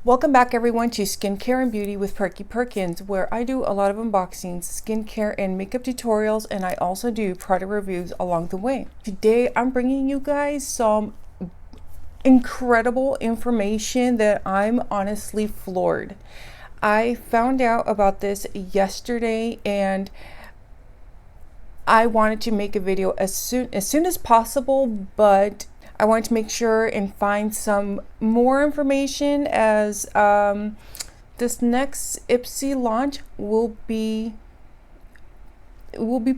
Welcome back everyone to Skincare and Beauty with PerkiPerkins, where I do a lot of unboxings, skincare and makeup tutorials, and I also do product reviews along the way. Today I'm bringing you guys some incredible information that I'm honestly floored. I found out about this yesterday and I wanted to make a video as soon as possible, but I wanted to make sure and find some more information as this next Ipsy launch will be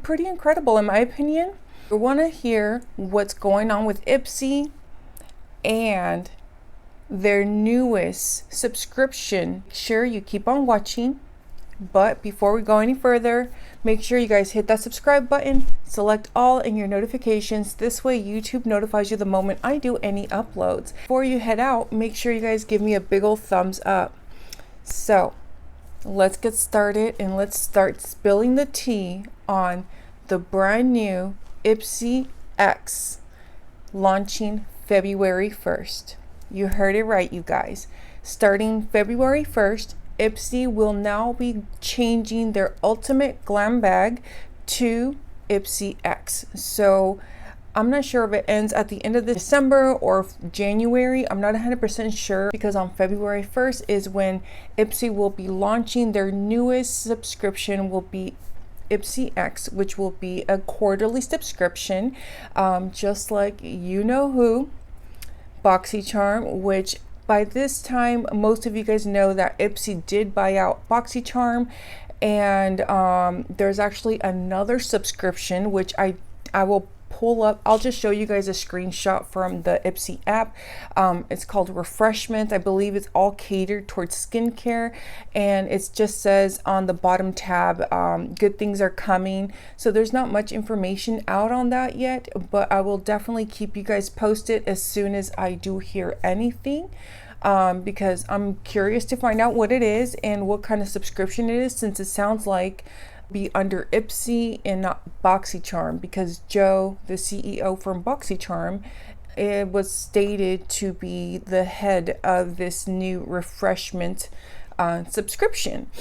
pretty incredible in my opinion. I want to hear what's going on with Ipsy and their newest subscription. Make sure you keep on watching. But before we go any further, make sure you guys hit that subscribe button, select all in your notifications. This way YouTube notifies you the moment I do any uploads. Before you head out, make sure you guys give me a big old thumbs up. So let's get started and let's start spilling the tea on the brand new Ipsy X launching February 1st. You heard it right, you guys. Starting February 1st, Ipsy will now be changing their ultimate glam bag to Ipsy X. So I'm not sure if it ends at the end of December or January. I'm not 100% sure, because on February 1st is when Ipsy will be launching their newest subscription, will be Ipsy X, which will be a quarterly subscription, just like you know who, BoxyCharm, which by this time, most of you guys know that Ipsy did buy out BoxyCharm, and there's actually another subscription which I will pull up. I'll just show you guys a screenshot from the Ipsy app. It's called Refreshment. I believe it's all catered towards skincare, and it just says on the bottom tab, good things are coming. So there's not much information out on that yet, but I will definitely keep you guys posted as soon as I do hear anything, because I'm curious to find out what it is and what kind of subscription it is, since it sounds like be under Ipsy and not BoxyCharm, because Joe, the CEO from BoxyCharm, it was stated to be the head of this new Refreshment subscription.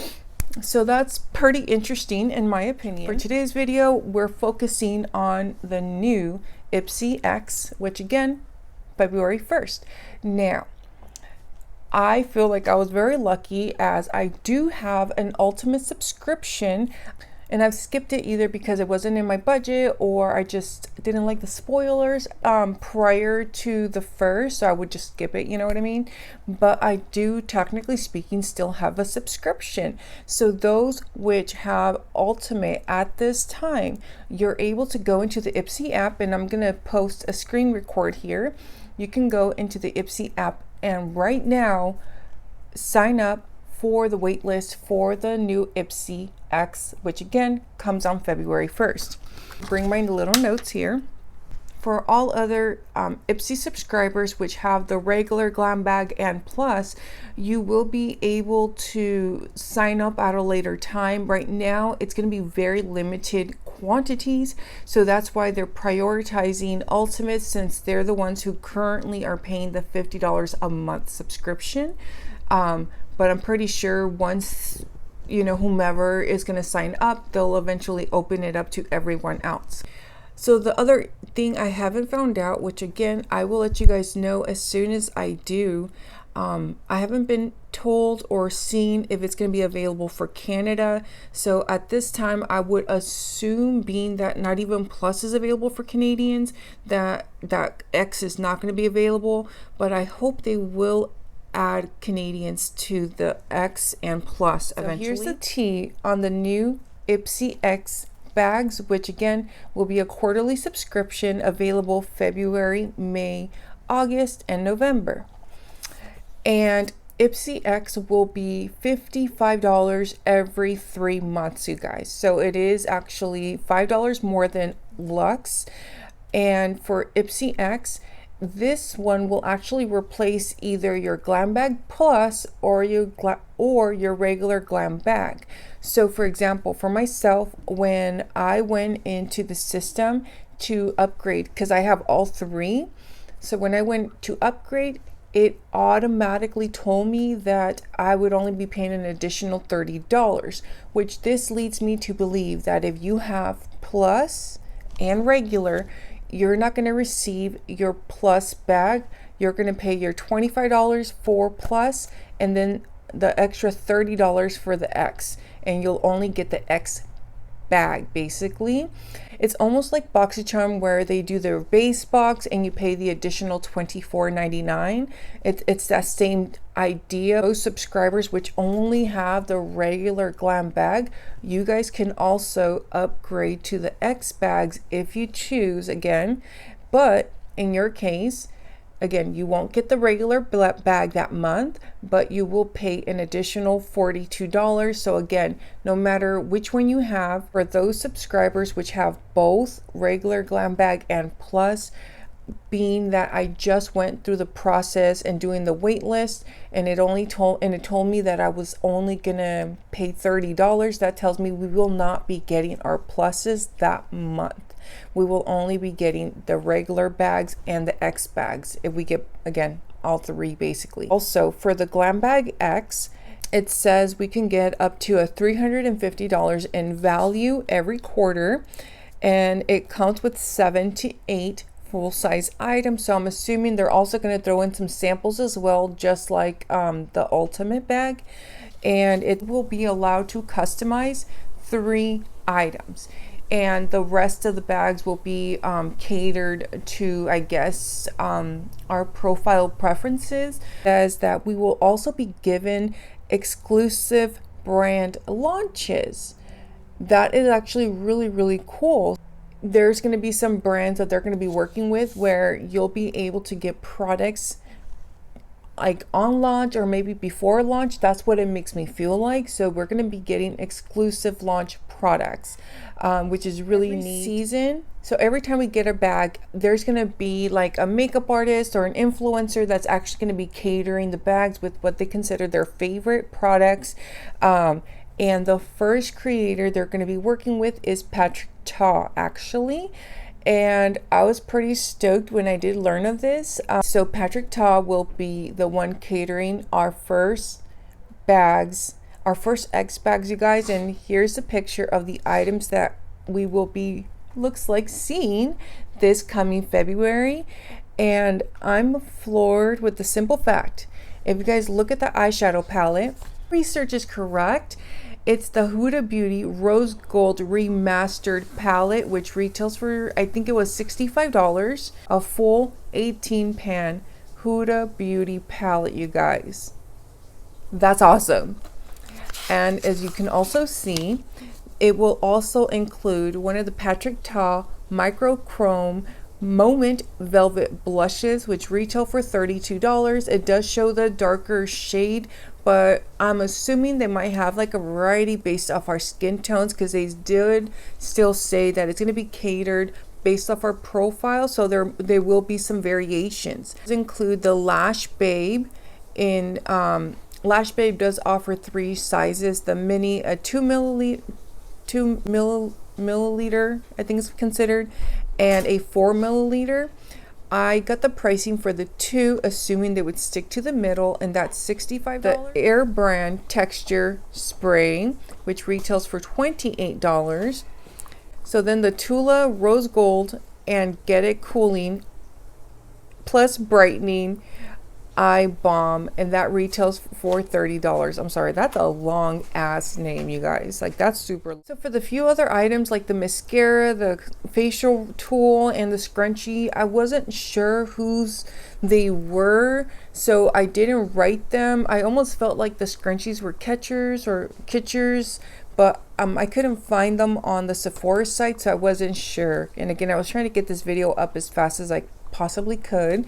So that's pretty interesting in my opinion. For today's video, we're focusing on the new Ipsy X, which again, February 1st. Now, I feel like I was very lucky, as I do have an ultimate subscription, and I've skipped it either because it wasn't in my budget or I just didn't like the spoilers prior to the first, so I would just skip it, you know what I mean? But I do, technically speaking, still have a subscription. So those which have ultimate at this time, you're able to go into the Ipsy app, and I'm gonna post a screen record here. You can go into the Ipsy app and right now sign up for the wait list for the new Ipsy X, which again comes on February 1st. Bring my little notes here. For all other Ipsy subscribers which have the regular glam bag and plus, you will be able to sign up at a later time. Right now it's going to be very limited quantities, so that's why they're prioritizing ultimate, since they're the ones who currently are paying the $50 a month subscription. But I'm pretty sure once, you know, whomever is going to sign up, they'll eventually open it up to everyone else. So the other thing I haven't found out, which again I will let you guys know as soon as I do, I haven't been told or seen if it's going to be available for Canada. So at this time, I would assume, being that not even Plus is available for Canadians, that X is not going to be available. But I hope they will add Canadians to the X and Plus eventually. So here's the tea on the new Ipsy X bags, which again will be a quarterly subscription, available February, May, August, and November. And Ipsy X will be $55 every 3 months, you guys. So it is actually $5 more than Luxe. And for Ipsy X, this one will actually replace either your Glam Bag Plus or your regular Glam Bag. So for example, for myself, when I went into the system to upgrade, because I have all three, so when I went to upgrade, it automatically told me that I would only be paying an additional $30, which this leads me to believe that if you have plus and regular, you're not going to receive your plus bag. You're going to pay your $25 for plus and then the extra $30 for the X, and you'll only get the X bag. Basically, it's almost like BoxyCharm where they do their base box and you pay the additional $24.99. It's that same idea. Those subscribers which only have the regular Glam bag, you guys can also upgrade to the X bags if you choose again. But in your case, again, you won't get the regular bag that month, but you will pay an additional $42. So again, no matter which one you have, for those subscribers which have both regular Glam bag and plus, being that I just went through the process and doing the wait list, and it told me that I was only gonna pay $30, that tells me we will not be getting our pluses that month. We will only be getting the regular bags and the X bags if we get, again, all three basically. Also, for the Glam bag X, it says we can get up to a $350 in value every quarter, and it comes with 7 to 8 full-size items. So I'm assuming they're also going to throw in some samples as well, just like the ultimate bag, and it will be allowed to customize 3 items. And the rest of the bags will be catered to, I guess, our profile preferences. As that we will also be given exclusive brand launches. That is actually really, really cool. There's going to be some brands that they're going to be working with where you'll be able to get products like on launch or maybe before launch. That's what it makes me feel like. So we're going to be getting exclusive launch products, which is really neat. Season, so every time we get a bag, there's going to be like a makeup artist or an influencer that's actually going to be catering the bags with what they consider their favorite products. And the first creator they're going to be working with is Patrick Ta, actually. And I was pretty stoked when I did learn of this. So Patrick Ta will be the one catering our first bags, our first X bags, you guys. And here's a picture of the items that we will be, looks like, seeing this coming February. And I'm floored with the simple fact. If you guys look at the eyeshadow palette, research is correct. It's the Huda Beauty Rose Gold Remastered palette, which retails for, I think it was $65. A full 18 pan Huda Beauty palette, you guys. That's awesome. And as you can also see, it will also include one of the Patrick Ta Microchrome Moment Velvet blushes, which retail for $32. It does show the darker shade, but I'm assuming they might have like a variety based off our skin tones, because they did still say that it's going to be catered based off our profile, so there will be some variations. These include the Lash Babe. In Lash Babe does offer 3 sizes: the mini, a 2 milliliter, I think it's considered, and a 4 milliliter. I got the pricing for the 2, assuming they would stick to the middle, and that's $65. The Aiir brand texture spray, which retails for $28. So then the TULA Rose Gold and Get It Cooling plus Brightening Eye Balm, and that retails for $30. I'm sorry, that's a long ass name, you guys. Like, that's super. So for the few other items like the mascara, the facial tool, and the scrunchie, I wasn't sure whose they were, so I didn't write them. I almost felt like the scrunchies were catchers or kitchers, but I couldn't find them on the Sephora site, so I wasn't sure. And again, I was trying to get this video up as fast as I possibly could.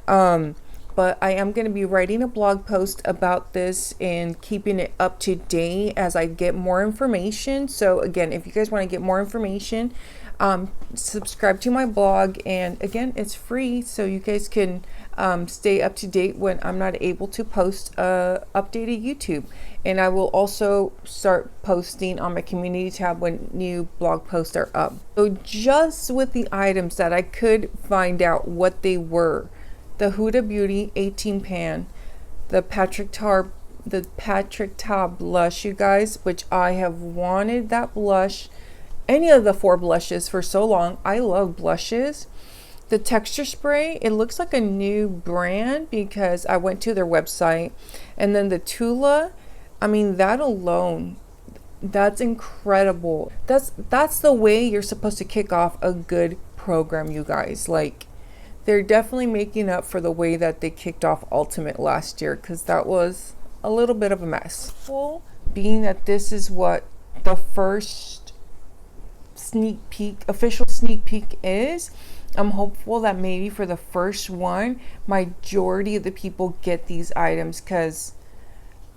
But I am going to be writing a blog post about this and keeping it up to date as I get more information. So again, if you guys want to get more information, subscribe to my blog. And again, it's free, so you guys can stay up to date when I'm not able to post updated YouTube. And I will also start posting on my community tab when new blog posts are up. So just with the items that I could find out what they were, the Huda Beauty 18 pan, the Patrick Tar blush, you guys, which I have wanted that blush, any of the 4 blushes for so long. I love blushes. The texture spray, it looks like a new brand because I went to their website. And then the TULA, I mean, that alone, that's incredible. That's the way you're supposed to kick off a good program, you guys. Like, they're definitely making up for the way that they kicked off Ultimate last year, because that was a little bit of a mess. Well, being that this is what the first official sneak peek is, I'm hopeful that maybe for the first one, majority of the people get these items, because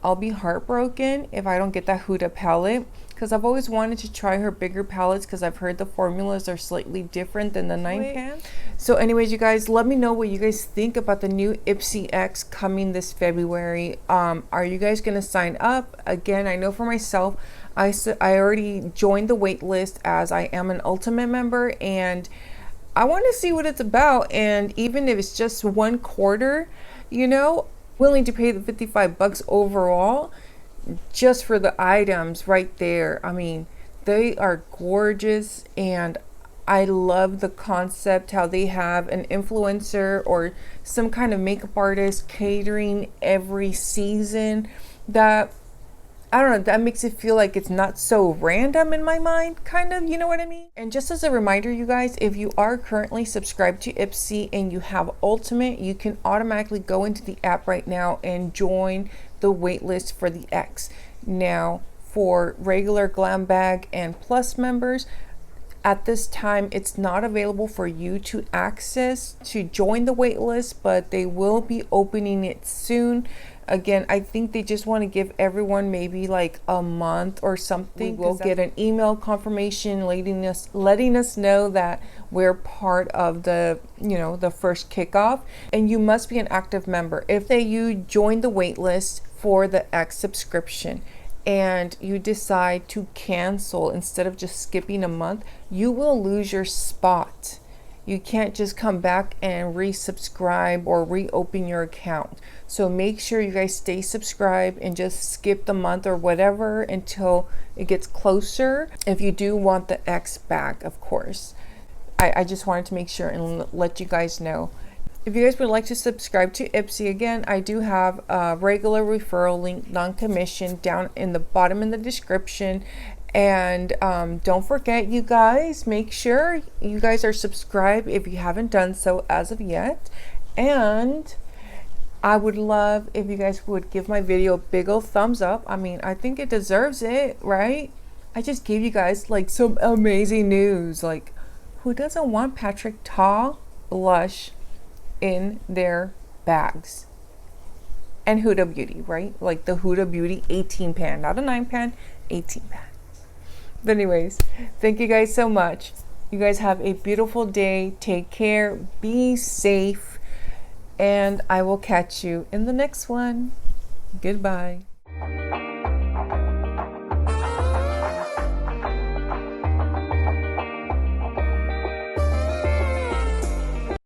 I'll be heartbroken if I don't get that Huda palette, because I've always wanted to try her bigger palettes, because I've heard the formulas are slightly different than the 9 pan. So anyways, you guys, let me know what you guys think about the new Ipsy X coming this February. Are you guys going to sign up? Again, I know for myself, I already joined the wait list as I am an Ultimate member, and I want to see what it's about. And even if it's just 1/4, you know, willing to pay the $55 overall just for the items right there. I mean, they are gorgeous, and I love the concept how they have an influencer or some kind of makeup artist catering every season. That, I don't know, that makes it feel like it's not so random in my mind, kind of, you know what I mean? And just as a reminder, you guys, if you are currently subscribed to Ipsy and you have Ultimate, you can automatically go into the app right now and join the waitlist for the X. Now, for regular Glam Bag and Plus members, at this time, it's not available for you to access to join the waitlist, but they will be opening it soon. Again, I think they just want to give everyone maybe like a month or something. We'll get an email confirmation letting us know that we're part of the, you know, the first kickoff. And you must be an active member. If you join the wait list for the X subscription and you decide to cancel instead of just skipping a month, you will lose your spot. You can't just come back and resubscribe or reopen your account. So make sure you guys stay subscribed and just skip the month or whatever until it gets closer. If you do want the X back, of course. I just wanted to make sure and let you guys know. If you guys would like to subscribe to Ipsy, again, I do have a regular referral link, non-commission, down in the bottom in the description. And don't forget, you guys, make sure you guys are subscribed if you haven't done so as of yet. And I would love if you guys would give my video a big old thumbs up. I mean, I think it deserves it, right? I just gave you guys like some amazing news. Like, who doesn't want Patrick Tar blush in their bags? And Huda Beauty, right? Like the Huda Beauty 18 pan, not a 9 pan, 18 pan. But anyways, thank you guys so much. You guys have a beautiful day. Take care. Be safe. And I will catch you in the next one. Goodbye.